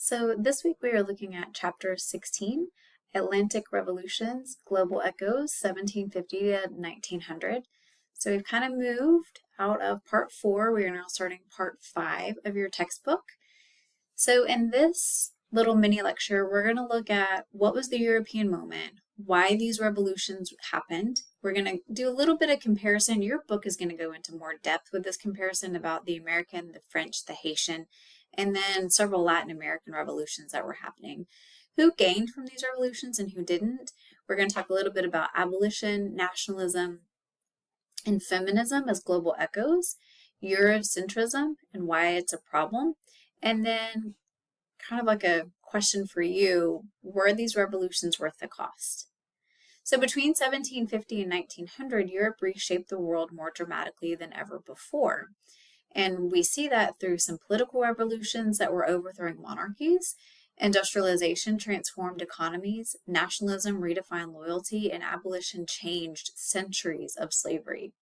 So this week we are looking at Chapter 16, Atlantic Revolutions, Global Echoes, 1750 to 1900. So we've kind of moved out of Part 4. We are now starting Part 5 of your textbook. So in this little mini lecture, we're going to look at what was the European moment, why these revolutions happened. We're going to do a little bit of comparison. Your book is going to go into more depth with this comparison about the American, the French, the Haitian, and then several Latin American revolutions that were happening. Who gained from these revolutions and who didn't? We're going to talk a little bit about abolition, nationalism, and feminism as global echoes, Eurocentrism and why it's a problem, and then kind of like a question for you, were these revolutions worth the cost? So between 1750 and 1900, Europe reshaped the world more dramatically than ever before. And we see that through some political revolutions that were overthrowing monarchies, industrialization transformed economies, nationalism redefined loyalty, and abolition changed centuries of slavery.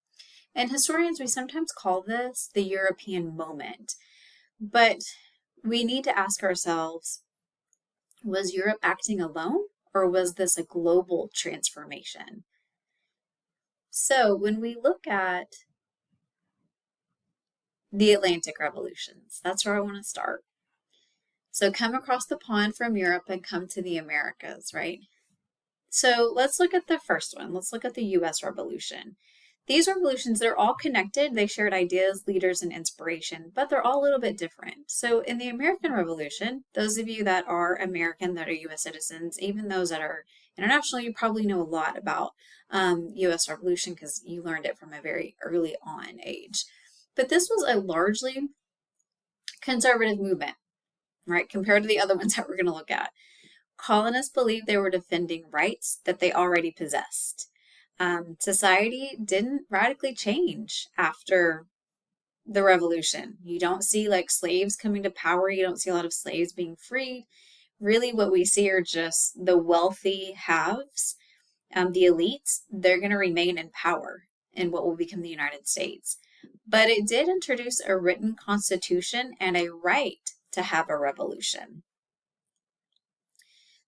And historians, we sometimes call this the European moment. But we need to ask ourselves, was Europe acting alone, or was this a global transformation? So when we look at the Atlantic revolutions, that's where I want to start. So come across the pond from Europe and come to the Americas, right? So let's look at the first one. Let's look at the US Revolution. These revolutions, they're all connected. They shared ideas, leaders, and inspiration, but they're all a little bit different. So in the American Revolution, those of you that are American, that are US citizens, even those that are international, you probably know a lot about US Revolution because you learned it from a very early on age. But this was a largely conservative movement, right, compared to the other ones that we're going to look at. Colonists believed they were defending rights that they already possessed. Society didn't radically change after the revolution. You don't see like slaves coming to power. You don't see a lot of slaves being freed. Really what we see are just the wealthy haves, the elites. They're going to remain in power in what will become the United States. But it did introduce a written constitution and a right to have a revolution.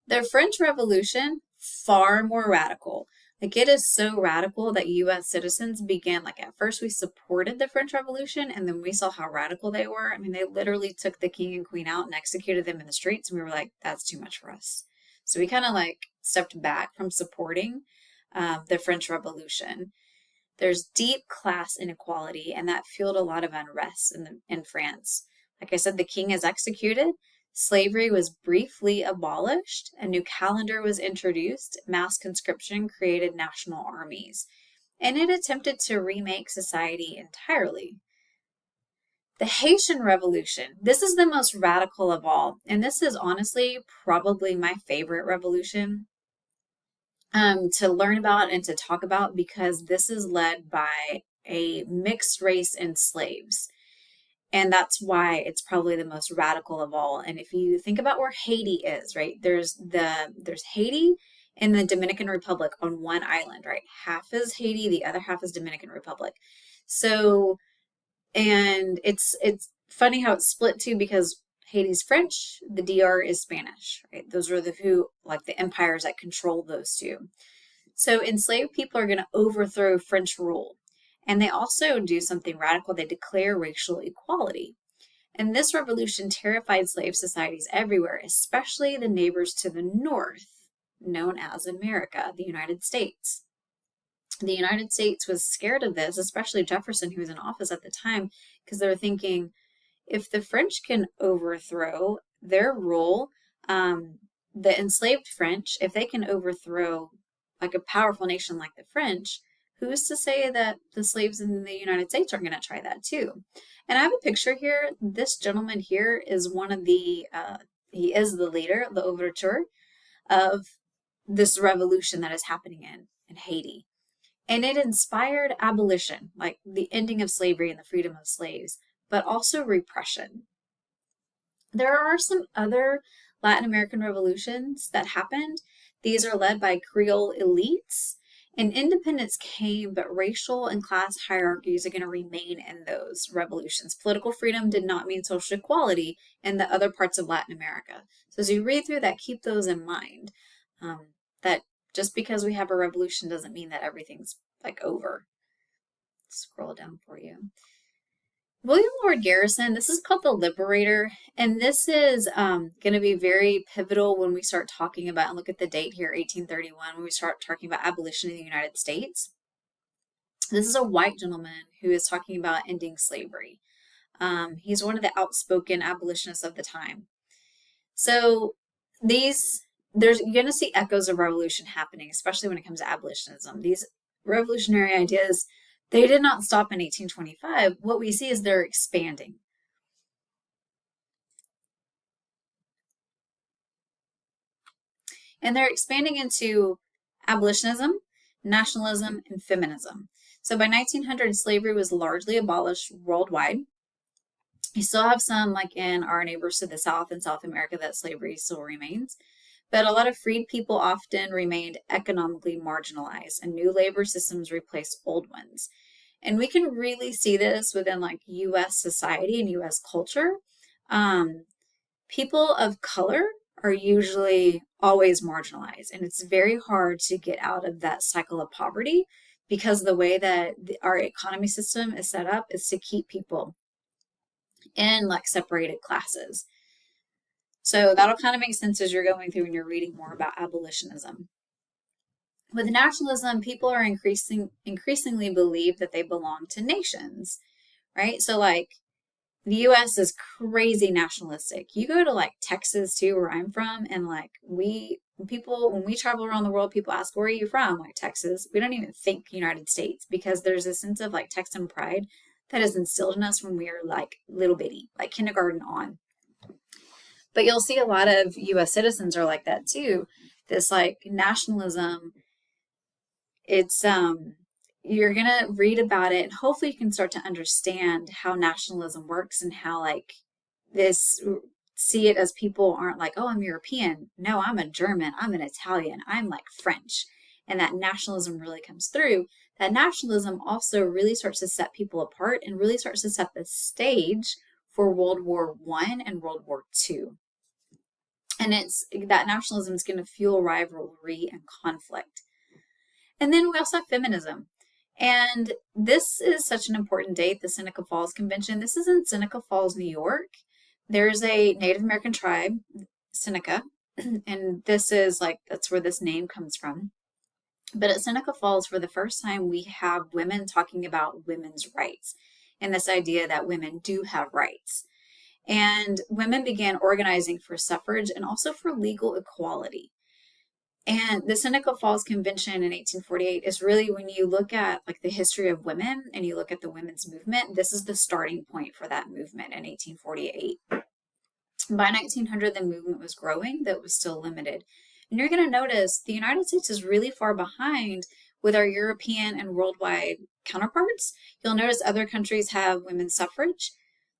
The French Revolution, far more radical. Like it is so radical that US citizens began, like at first we supported the French Revolution and then we saw how radical they were. I mean, they literally took the king and queen out and executed them in the streets and we were like, that's too much for us. So we kind of like stepped back from supporting the French Revolution. There's deep class inequality and that fueled a lot of unrest in France. Like I said, the king is executed. Slavery was briefly abolished, a new calendar was introduced, mass conscription created national armies, and it attempted to remake society entirely. The Haitian Revolution, this is the most radical of all, and this is honestly probably my favorite revolution to learn about and to talk about because this is led by a mixed race enslaved. And that's why it's probably the most radical of all. And if you think about where Haiti is, right, there's Haiti and the Dominican Republic on one island, right? Half is Haiti, the other half is Dominican Republic. So, and it's funny how it's split too because Haiti's French, the DR is Spanish, right? Those are the empires that control those two. So enslaved people are going to overthrow French rule. And they also do something radical. They declare racial equality. And this revolution terrified slave societies everywhere, especially the neighbors to the north, known as America, the United States. The United States was scared of this, especially Jefferson, who was in office at the time, because they were thinking, if the French can overthrow their rule, the enslaved French, if they can overthrow like a powerful nation like the French, who's to say that the slaves in the United States aren't going to try that too? And I have a picture here. This gentleman here is one of he is the leader, the overture of this revolution that is happening in Haiti. And it inspired abolition, like the ending of slavery and the freedom of slaves, but also repression. There are some other Latin American revolutions that happened. These are led by Creole elites. And independence came, but racial and class hierarchies are going to remain in those revolutions. Political freedom did not mean social equality in the other parts of Latin America. So as you read through that, keep those in mind. That just because we have a revolution doesn't mean that everything's like over. Scroll down for you. William Lord Garrison, this is called The Liberator, and this is going to be very pivotal when we start talking about, and look at the date here, 1831, when we start talking about abolition in the United States. This is a white gentleman who is talking about ending slavery. He's one of the outspoken abolitionists of the time. So you're going to see echoes of revolution happening, especially when it comes to abolitionism. These revolutionary ideas, they did not stop in 1825. What we see is they're expanding. And they're expanding into abolitionism, nationalism, and feminism. So by 1900, slavery was largely abolished worldwide. You still have some, like in our neighbors to the south in South America, that slavery still remains. But a lot of freed people often remained economically marginalized, and new labor systems replaced old ones. And we can really see this within like U.S. society and U.S. culture. People of color are usually always marginalized, and it's very hard to get out of that cycle of poverty because the way that our economy system is set up is to keep people in like separated classes. So that'll kind of make sense as you're going through and you're reading more about abolitionism. With nationalism, people are increasingly believe that they belong to nations, right? So like the U.S. is crazy nationalistic. You go to like Texas too, where I'm from, and like when we travel around the world, people ask, where are you from? Like Texas. We don't even think United States because there's a sense of like Texan pride that is instilled in us when we are like little bitty, like kindergarten on. But you'll see a lot of U.S. citizens are like that too. This like nationalism, it's you're gonna read about it and hopefully you can start to understand how nationalism works and how like this, see it as people aren't like, oh, I'm European. No, I'm a German, I'm an Italian, I'm like French. And that nationalism really comes through. That nationalism also really starts to set people apart and really starts to set the stage for World War I and World War II. And it's that nationalism is going to fuel rivalry and conflict. And then we also have feminism. And this is such an important date, the Seneca Falls Convention. This is in Seneca Falls, New York. There's a Native American tribe, Seneca, and this is like, that's where this name comes from. But at Seneca Falls, for the first time, we have women talking about women's rights and this idea that women do have rights. And women began organizing for suffrage and also for legal equality. And the Seneca Falls Convention in 1848 is really, when you look at like the history of women and you look at the women's movement, this is the starting point for that movement in 1848. By 1900, the movement was growing, though it was still limited. And you're going to notice the United States is really far behind with our European and worldwide counterparts. You'll notice other countries have women's suffrage,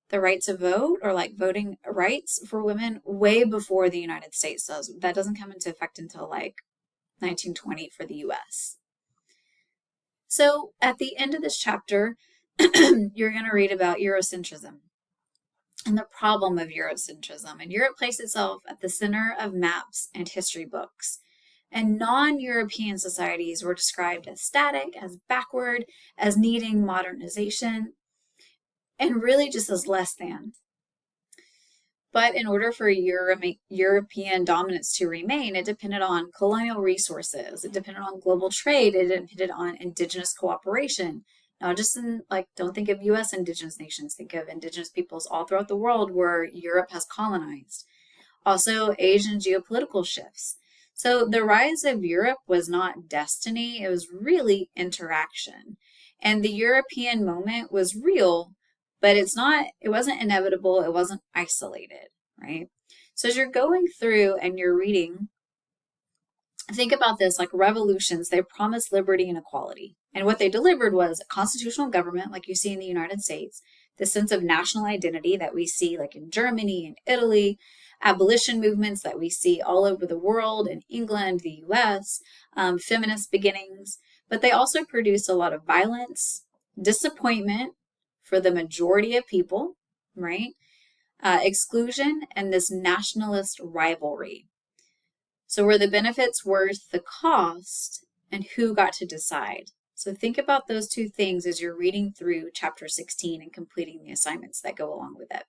the right to vote, or like voting rights for women, way before the United States does. That doesn't come into effect until like 1920 for the US. So at the end of this chapter, you're going to read about Eurocentrism and the problem of Eurocentrism. And Europe placed itself at the center of maps and history books. And non-European societies were described as static, as backward, as needing modernization, and really just as less than. But in order for European dominance to remain, it depended on colonial resources, it depended on global trade, it depended on indigenous cooperation. Not just in, like, don't think of U.S. indigenous nations, think of indigenous peoples all throughout the world where Europe has colonized. Also, Asian geopolitical shifts. So the rise of Europe was not destiny, it was really interaction. And the European moment was real, but it wasn't inevitable, it wasn't isolated, right? So as you're going through and you're reading, think about this, like revolutions, they promised liberty and equality. And what they delivered was a constitutional government, like you see in the United States, the sense of national identity that we see like in Germany and Italy, abolition movements that we see all over the world, in England, the US, feminist beginnings. But they also produced a lot of violence, disappointment for the majority of people, right? Exclusion, and this nationalist rivalry. So were the benefits worth the cost, and who got to decide? So think about those two things as you're reading through chapter 16 and completing the assignments that go along with it.